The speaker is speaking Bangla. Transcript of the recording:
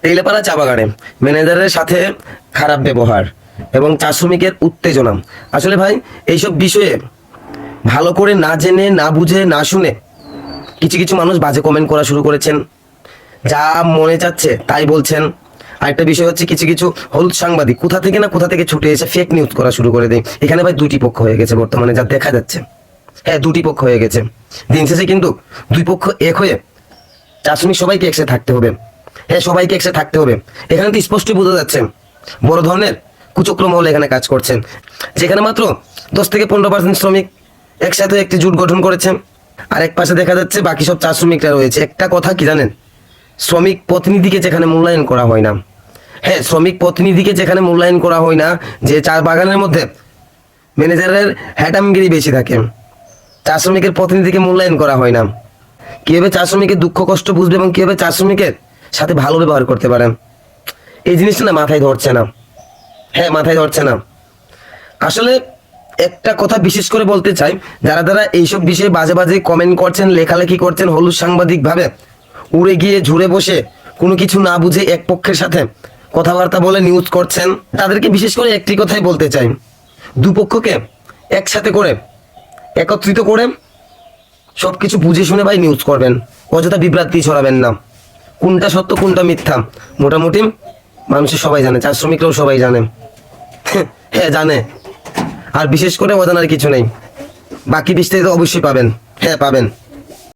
তেলেপাড়া চা বাগানে ম্যানেজারের সাথে খারাপ ব্যবহার এবং চা শ্রমিকের উত্তেজনা। আসলে ভাই এইসব বিষয়ে ভালো করে না জেনে না বুঝে না শুনে কিছু কিছু মানুষ বাজে কমেন্ট করা শুরু করেছেন, যা মনে চাচ্ছে তাই বলছেন। আরেকটা বিষয় হচ্ছে কিছু কিছু হলুদ সাংবাদিক কোথা থেকে ছুটে এসে ফেক নিউজ করা শুরু করে দেয়। এখানে ভাই দুটি পক্ষ হয়ে গেছে বর্তমানে, যা দেখা যাচ্ছে। হ্যাঁ, দুটি পক্ষ হয়ে গেছে। দিন শেষে কিন্তু দুই পক্ষ এক হয়ে চা শ্রমিক সবাইকে একসাথে থাকতে হবে। হ্যাঁ, সবাইকে একসাথে থাকতে হবে। এখানে তো স্পষ্টই বোঝা যাচ্ছে বড় ধরনের কুচক্র মহল এখানে কাজ করছেন, যেখানে মাত্র 10 থেকে 15% শ্রমিক একসাথে একটি জোট গঠন করেছে। আর এক পাশে দেখা যাচ্ছে বাকি সব চা শ্রমিকরা রয়েছে। একটা কথা কি জানেন, শ্রমিক প্রতিনিধিকে যেখানে মূল্যায়ন করা হয় না, হ্যাঁ শ্রমিক প্রতিনিধিকে যেখানে মূল্যায়ন করা হয় না, যে চা বাগানের মধ্যে ম্যানেজারের হ্যাটামগিরি বেশি থাকে, চা শ্রমিকের প্রতিনিধিকে মূল্যায়ন করা হয় না। কিভাবে চা শ্রমিকের দুঃখ কষ্ট বুঝবে এবং কিভাবে চা শ্রমিকের সাথে ভালো ব্যবহার করতে পারে, এই জিনিসটা না মাথায় ধরছে না। হ্যাঁ, মাথায় ধরছে না। আসলে একটা কথা বিশেষ করে বলতে চাই, যারা যারা এইসব বিষয়ে বাজে বাজে কমেন্ট করছেন, লেখালেখি করছেন, হলুদ সাংবাদিক ভাবে উড়ে গিয়ে ঝুড়ে বসে কোনো কিছু না বুঝে এক পক্ষের সাথে কথাবার্তা বলে নিউজ করছেন, তাদেরকে বিশেষ করে একটি কথাই বলতে চাই, দুপক্ষকে একসাথে করে একত্রিত করে সবকিছু বুঝে শুনে ভাই নিউজ করবেন, অযথা বিভ্রান্তি ছড়াবেন না। কোনটা সত্য কোনটা মিথ্যা মোটামুটি মানুষের সবাই জানে, চা শ্রমিকরাও সবাই জানে। হ্যাঁ জানে। আর বিশেষ করে অজানার কিছু নেই। বাকি বিস্তারিত অবশ্যই পাবেন। হ্যাঁ পাবেন।